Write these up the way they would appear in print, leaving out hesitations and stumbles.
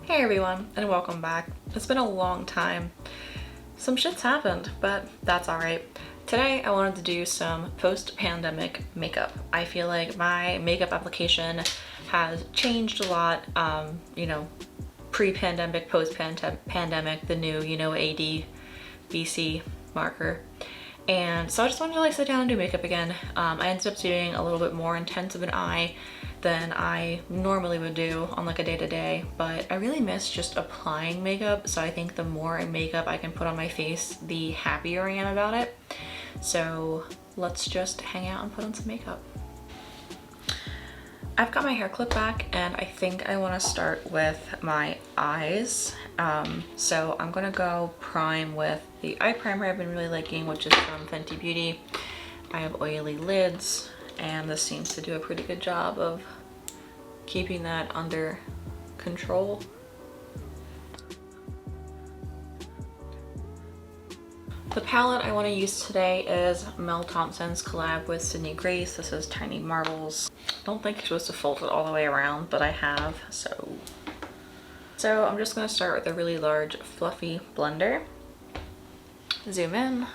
Hey everyone, and welcome back. It's been a long time. Some shit's happened, but that's alright. Today I wanted to do some post-pandemic makeup. I feel like my makeup application has changed a lot, pre-pandemic, post-pandemic, the new, AD, BC marker. And so I just wanted to sit down and do makeup again. I ended up doing a little bit more intense of an eye than I normally would do on a day-to-day, but I really miss just applying makeup. So I think the more makeup I can put on my face, the happier I am about it. So let's just hang out and put on some makeup. I've got my hair clipped back and I think I want to start with my eyes. So I'm gonna go prime with the eye primer I've been really liking, which is from Fenty Beauty. I have oily lids and this seems to do a pretty good job of keeping that under control. The palette I want to use today is Mel Thompson's collab with Sydney Grace. This is Tiny Marbles. I don't think you're supposed to fold it all the way around, but I have, so I'm just going to start with a really large fluffy blender. Zoom in.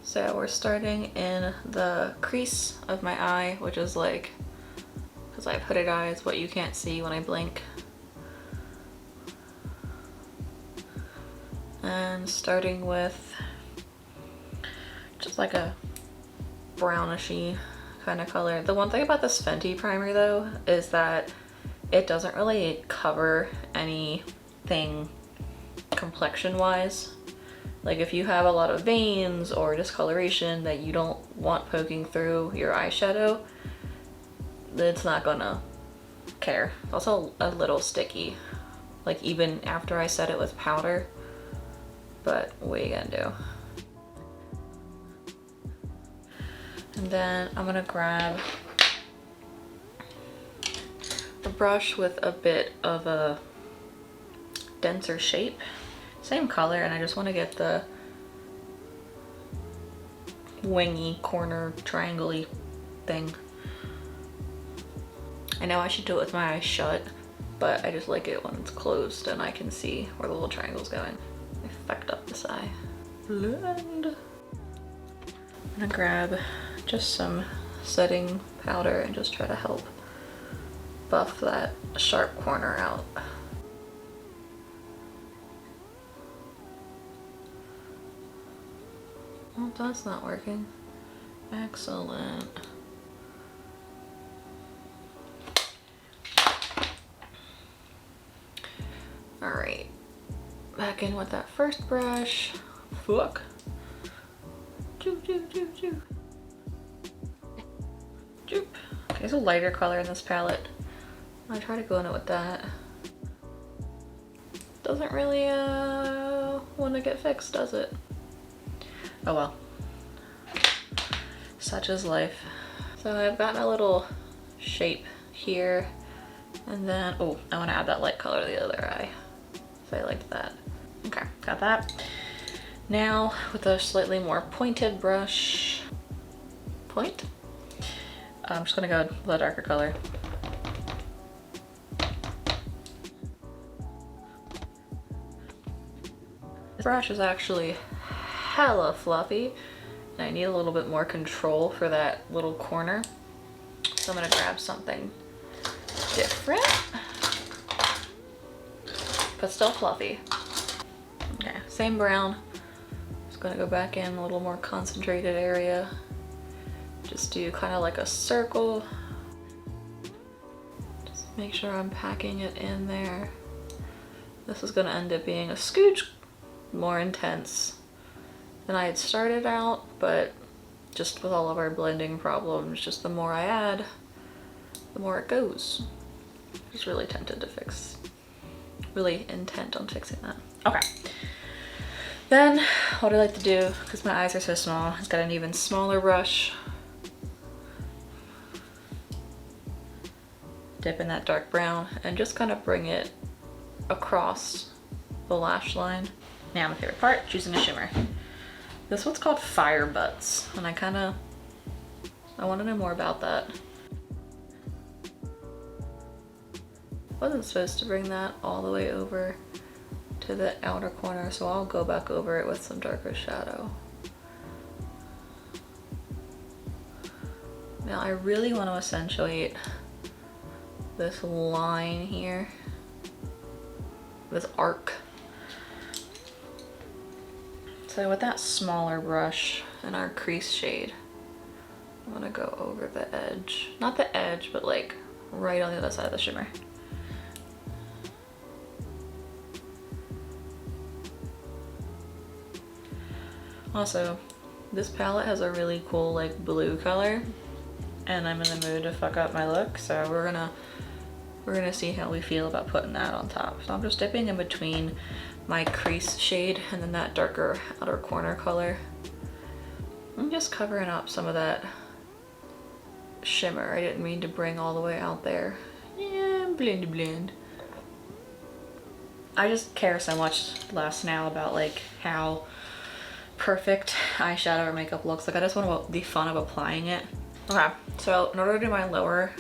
So we're starting in the crease of my eye, which is because I have hooded eyes, what you can't see when I blink. And starting with just a brownishy kind of color. The one thing about this Fenty primer though is that it doesn't really cover anything complexion wise. If you have a lot of veins or discoloration that you don't want poking through your eyeshadow, it's not gonna care. It's also a little sticky, even after I set it with powder. But what are you gonna do? And then I'm gonna grab a brush with a bit of a denser shape. Same color, and I just want to get the wingy corner triangle-y thing. I know I should do it with my eyes shut, but I just like it when it's closed and I can see where the little triangle's going. I fucked up this eye. Blend. I'm gonna grab just some setting powder and just try to help buff that sharp corner out. Oh, that's not working. Excellent. All right, back in with that first brush. Fuck. Choo, choo, choo, choo. Choop. Okay, there's a lighter color in this palette. I try to go in it with that. Doesn't really want to get fixed, does it? Oh well, such is life. So I've gotten a little shape here, and then, oh, I want to add that light color to the other eye. So I liked that. Okay, got that. Now with a slightly more pointed brush, I'm just gonna go with a darker color. This brush is actually hella fluffy and I need a little bit more control for that little corner, so I'm gonna grab something different but still fluffy. Okay, same brown. Just gonna go back in a little more concentrated area, just do kind of like a circle, just make sure I'm packing it in there. This is gonna end up being a scooch more intense than I had started out, but just with all of our blending problems, just the more I add, the more it goes. Just really intent on fixing that. Okay. Then what I like to do, because my eyes are so small, is got an even smaller brush. Dip in that dark brown and just kind of bring it across the lash line. Now my favorite part, choosing a shimmer. This one's called Fire Butts, and I want to know more about that. Wasn't supposed to bring that all the way over to the outer corner, so I'll go back over it with some darker shadow. Now I really want to accentuate this line here, this arc. So with that smaller brush and our crease shade, I'm gonna go over the edge. Not the edge, but like right on the other side of the shimmer. Also, this palette has a really cool like blue color, and I'm in the mood to fuck up my look, so we're gonna see how we feel about putting that on top. So I'm just dipping in between my crease shade and then that darker outer corner color. I'm just covering up some of that shimmer. I didn't mean to bring all the way out there. Yeah, blend. I just care so much less now about like how perfect eyeshadow or makeup looks. Like I just want the fun of applying it. Okay, so in order to do my lower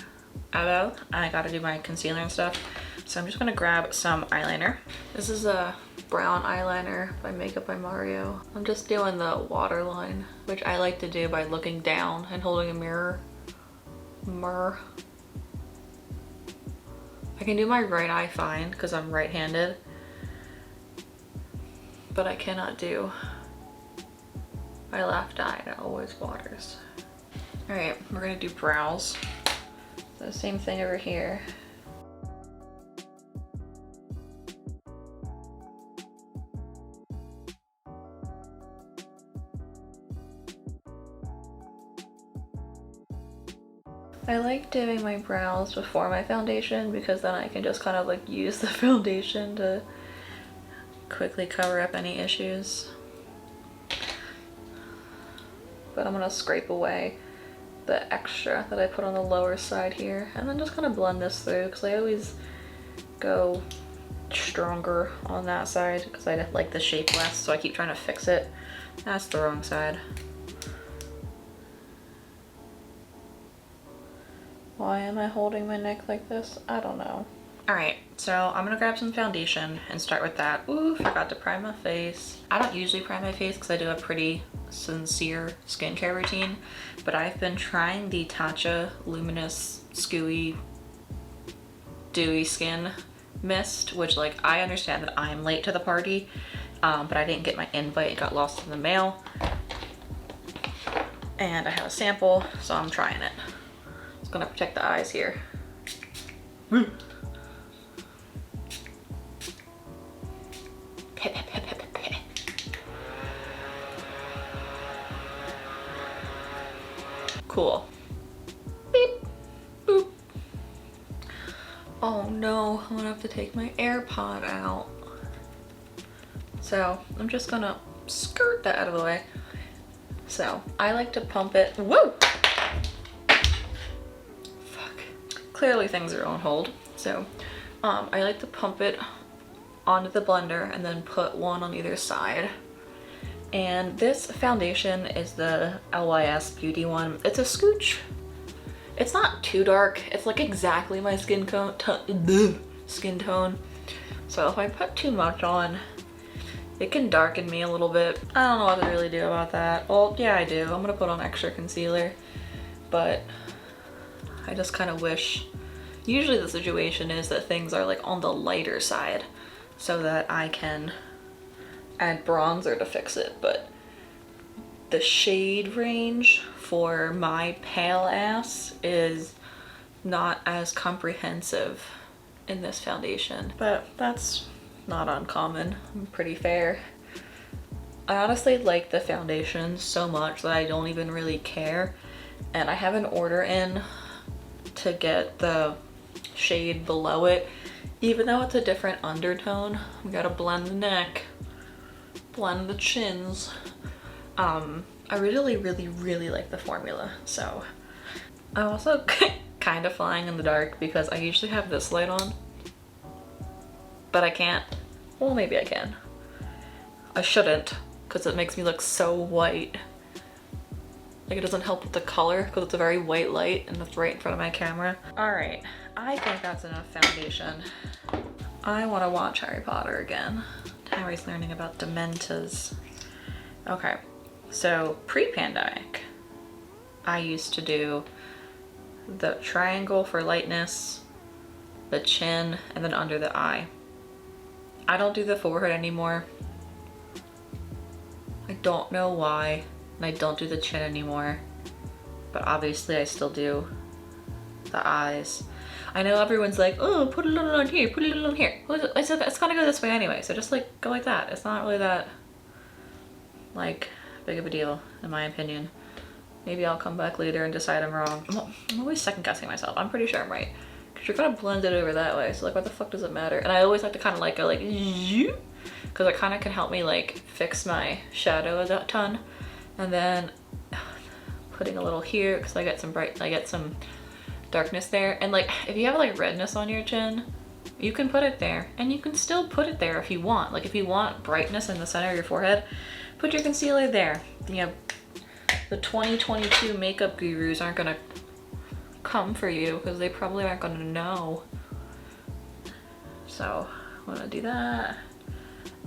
eyebrow, I gotta do my concealer and stuff. So I'm just gonna grab some eyeliner. This is a brown eyeliner by Makeup by Mario. I'm just doing the waterline, which I like to do by looking down and holding a mirror. I can do my right eye fine because I'm right-handed, but I cannot do my left eye. It always waters. All right, we're gonna do brows. So same thing over here. I like doing my brows before my foundation because then I can just kind of like use the foundation to quickly cover up any issues. But I'm gonna scrape away the extra that I put on the lower side here and then just kind of blend this through because I always go stronger on that side because I like the shape less, so I keep trying to fix it. That's the wrong side. Why am I holding my neck like this? I don't know. All right, so I'm gonna grab some foundation and start with that. Ooh, forgot to prime my face. I don't usually prime my face because I do a pretty sincere skincare routine, but I've been trying the Tatcha Luminous Scooey Dewy Skin Mist, which like I understand that I'm late to the party, but I didn't get my invite. It got lost in the mail. And I have a sample, so I'm trying it. It's gonna protect the eyes here. Cool. Beep. Boop. Oh no, I'm gonna have to take my AirPod out. So I'm just gonna skirt that out of the way. So I like to pump it. Whoa! Fuck. Clearly things are on hold. So I like to pump it onto the blender and then put one on either side. And this foundation is the LYS Beauty one. It's a scooch. It's not too dark. It's like exactly my skin tone. So if I put too much on, it can darken me a little bit. I don't know what to really do about that. Well, yeah, I do. I'm gonna put on extra concealer, but I just kind of wish. Usually the situation is that things are like on the lighter side so that I can add bronzer to fix it, but the shade range for my pale ass is not as comprehensive in this foundation, but that's not uncommon. I'm pretty fair. I honestly like the foundation so much that I don't even really care, and I have an order in to get the shade below it, even though it's a different undertone. We gotta blend the neck, blend the chins. I really like the formula. So I'm also kind of flying in the dark because I usually have this light on, but I can't. Well, maybe I can. I shouldn't because it makes me look so white. Like it doesn't help with the color because it's a very white light and it's right in front of my camera. All right, I think that's enough foundation. I want to watch Harry Potter again. Harry's learning about Dementors. Okay, so pre-pandemic, I used to do the triangle for lightness, the chin, and then under the eye. I don't do the forehead anymore. I don't know why, and I don't do the chin anymore, but obviously I still do the eyes. I know everyone's like, oh, put a little on here, put a little on here. Well, it's gonna go this way anyway, so just like go like that. It's not really that like big of a deal in my opinion. Maybe I'll come back later and decide I'm wrong. I'm always second guessing myself. I'm pretty sure I'm right. Cause you're gonna blend it over that way. So like what the fuck does it matter? And I always like to kind of like go like, cause it kind of can help me like fix my shadow a ton. And then putting a little here cause I get some darkness there. And like if you have like redness on your chin, you can put it there, and you can still put it there if you want. Like if you want brightness in the center of your forehead, put your concealer there. You know, the 2022 makeup gurus aren't gonna come for you because they probably aren't gonna know. So I'm gonna do that.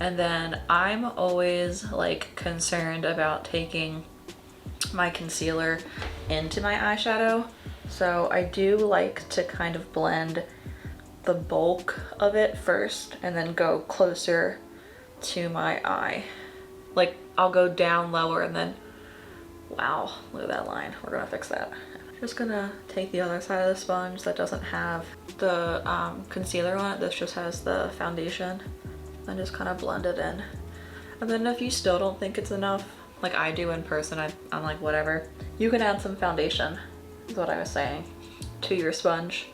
And then I'm always like concerned about taking my concealer into my eyeshadow. So I do like to kind of blend the bulk of it first and then go closer to my eye. Like I'll go down lower and then, wow, look at that line. We're gonna fix that. Just gonna take the other side of the sponge that doesn't have the concealer on it. This just has the foundation, and just kind of blend it in. And then if you still don't think it's enough, like I do in person, I'm like, whatever. You can add some foundation, is what I was saying, to your sponge.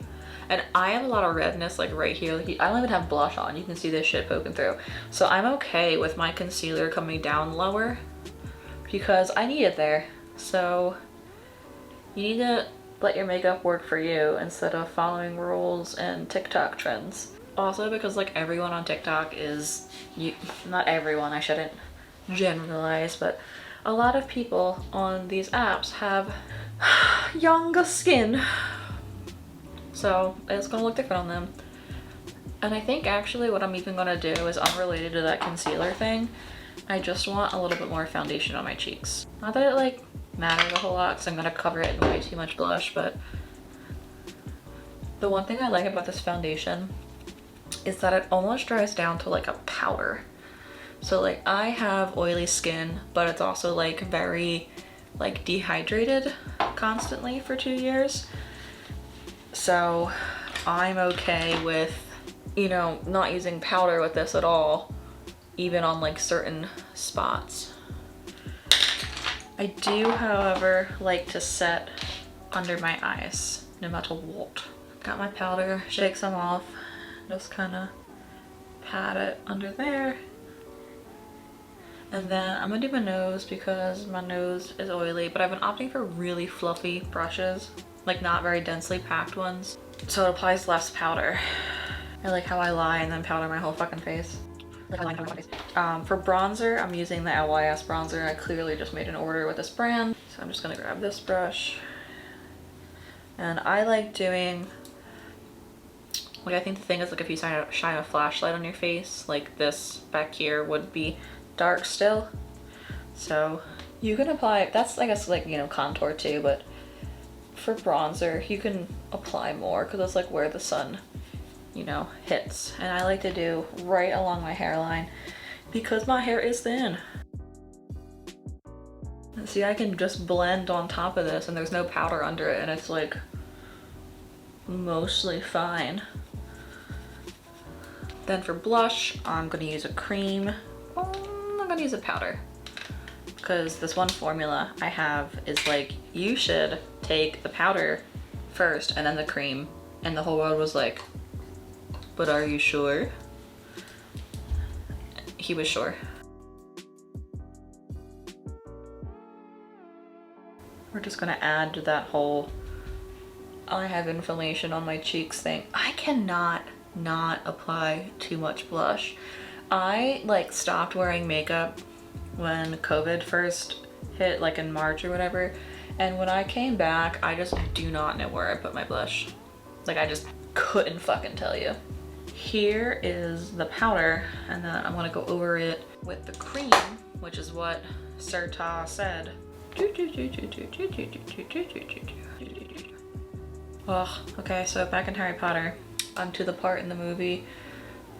And I have a lot of redness like right here. I don't even have blush on. You can see this shit poking through. So I'm okay with my concealer coming down lower because I need it there. So you need to let your makeup work for you instead of following rules and TikTok trends. Also because like everyone on TikTok is, not everyone, I shouldn't generalize, but a lot of people on these apps have younger skin. So it's gonna look different on them. And I think actually what I'm even gonna do is unrelated to that concealer thing. I just want a little bit more foundation on my cheeks. Not that it like matters a whole lot because I'm gonna cover it in way too much blush, but the one thing I like about this foundation is that it almost dries down to like a powder. So like I have oily skin, but it's also like very like dehydrated constantly for 2 years. So I'm okay with, you know, not using powder with this at all, even on like certain spots. I do, however, like to set under my eyes, no matter what. Got my powder, shake some off, just kind of pat it under there. And then I'm gonna do my nose because my nose is oily, but I've been opting for really fluffy brushes, like not very densely packed ones, so it applies less powder. I like how I lie and then powder my whole fucking face. For bronzer, I'm using the LYS bronzer. I clearly just made an order with this brand, so I'm just gonna grab this brush. And I like doing, like I think the thing is like if you shine a flashlight on your face, like this back here would be dark still. So you can apply, that's I guess like, you know, contour too, but for bronzer you can apply more because it's like where the sun, you know, hits. And I like to do right along my hairline because my hair is thin. And see, I can just blend on top of this and there's no powder under it and it's like mostly fine. Then for blush, I'm gonna use a cream. I'm gonna use a powder because this one formula I have is like, you should take the powder first and then the cream. And the whole world was like, but are you sure? He was sure. We're just gonna add to that whole I have inflammation on my cheeks thing. I cannot not apply too much blush. I like stopped wearing makeup when COVID first hit, like in March or whatever, And when I came back, I just do not know where I put my blush. Like, I just couldn't fucking tell you. Here is the powder, and then I'm gonna go over it with the cream, which is what Sir Ta said. Oh, okay, so back in Harry Potter, I'm to the part in the movie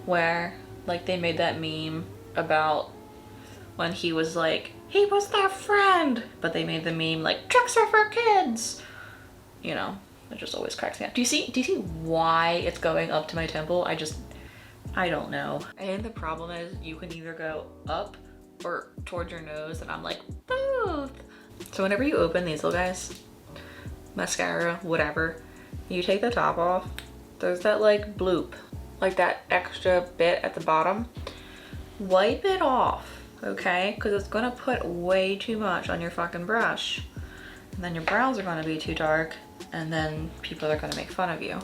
where, like, they made that meme about when he was like, he was their friend, but they made the meme like, tricks are for kids. You know, it just always cracks me up. Do you see why it's going up to my temple? I don't know. And the problem is you can either go up or towards your nose, and I'm like, both. So whenever you open these little guys, mascara, whatever, you take the top off, there's that like bloop, like that extra bit at the bottom. Wipe it off, okay? Because it's gonna put way too much on your fucking brush. And then your brows are gonna be too dark, and then people are gonna make fun of you.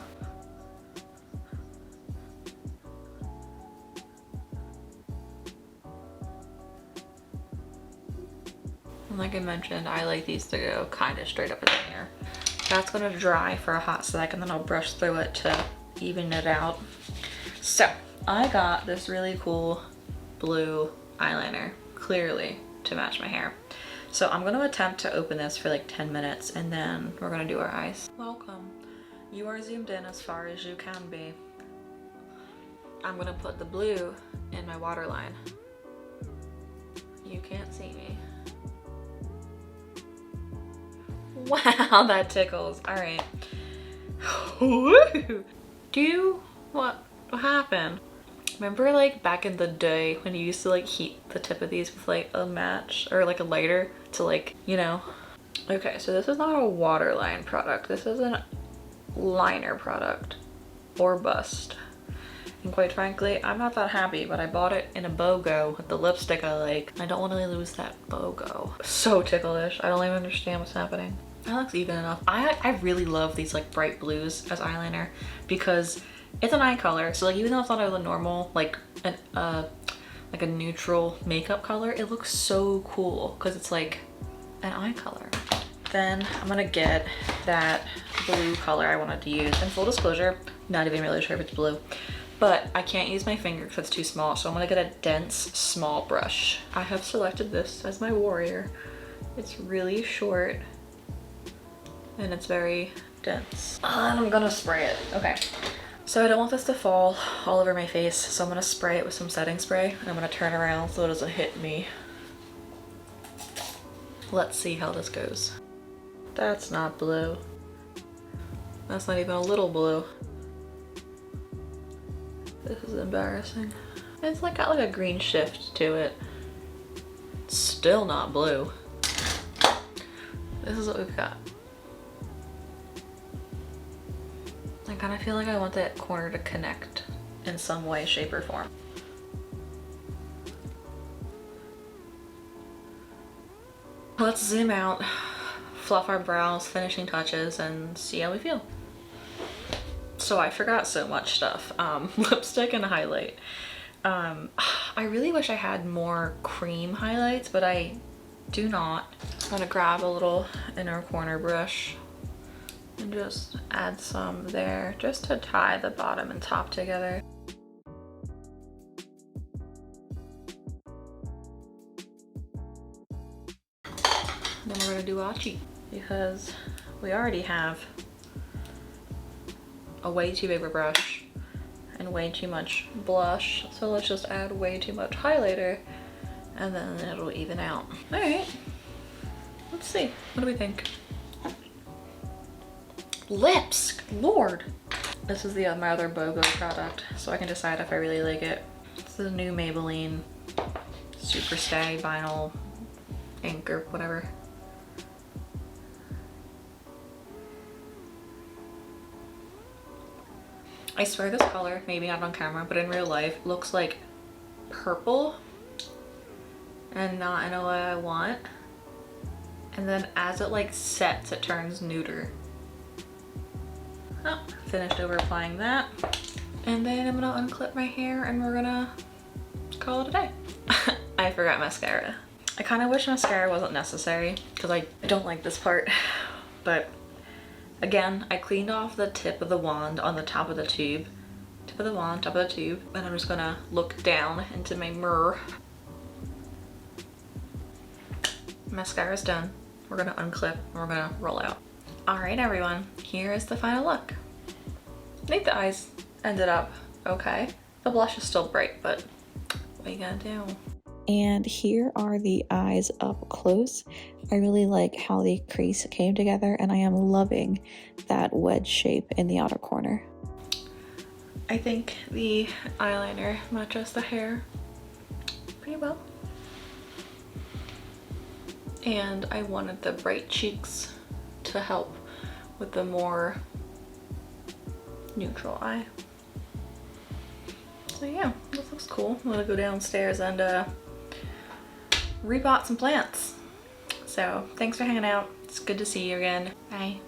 And like I mentioned, I like these to go kind of straight up in the air. That's gonna dry for a hot sec, and then I'll brush through it to even it out. So I got this really cool blue eyeliner, clearly to match my hair. So I'm gonna attempt to open this for like 10 minutes, and then we're gonna do our eyes. Welcome. You are zoomed in as far as you can be. I'm gonna put the blue in my waterline. You can't see me. Wow, that tickles. All right. What happened? Remember like back in the day when you used to like heat the tip of these with like a match or like a lighter to like, you know? Okay, so this is not a waterline product. This is a liner product or bust. And quite frankly, I'm not that happy, but I bought it in a BOGO with the lipstick I like. I don't want to lose that BOGO. So ticklish. I don't even understand what's happening. That looks even enough. I really love these like bright blues as eyeliner because it's an eye color. So like even though it's not a normal like a neutral makeup color, it looks so cool because it's like an eye color. Then I'm gonna get that blue color I wanted to use. And full disclosure, not even really sure if it's blue, but I can't use my finger because it's too small. So I'm gonna get a dense, small brush. I have selected this as my warrior. It's really short and it's very dense. And I'm gonna spray it. Okay. So I don't want this to fall all over my face. So I'm gonna spray it with some setting spray and I'm gonna turn around so it doesn't hit me. Let's see how this goes. That's not blue. That's not even a little blue. This is embarrassing. It's like got like a green shift to it. It's still not blue. This is what we've got. I kind of feel like I want that corner to connect in some way, shape, or form. Let's zoom out, fluff our brows, finishing touches, and see how we feel. So I forgot so much stuff. Lipstick and highlight. I really wish I had more cream highlights, but I do not. I'm gonna grab a little inner corner brush and just add some there just to tie the bottom and top together. Then we're gonna do our cheek because we already have a way too big of a brush and way too much blush. So let's just add way too much highlighter and then it'll even out. All right, let's see. What do we think? Lips, Lord. This is my other BOGO product, so I can decide if I really like it. It's the new Maybelline Super Stay Vinyl Ink or whatever. I swear this color, maybe not on camera, but in real life, looks like purple and not in a way I want. And then as it like sets, it turns nuder. Oh, finished over applying that. And then I'm gonna unclip my hair and we're gonna call it a day. I forgot mascara. I kind of wish mascara wasn't necessary because I don't like this part, but again, I cleaned off the tip of the wand on the top of the tube. Tip of the wand, top of the tube, and I'm just gonna look down into my mirror. Mascara's done. We're gonna unclip and we're gonna roll out. All right, everyone, here is the final look. I think the eyes ended up okay. The blush is still bright, but what are you gonna do? And here are the eyes up close. I really like how the crease came together, and I am loving that wedge shape in the outer corner. I think the eyeliner matches the hair pretty well. And I wanted the bright cheeks to help with the more neutral eye. So yeah, this looks cool. I'm gonna go downstairs and repot some plants. So thanks for hanging out. It's good to see you again. Bye.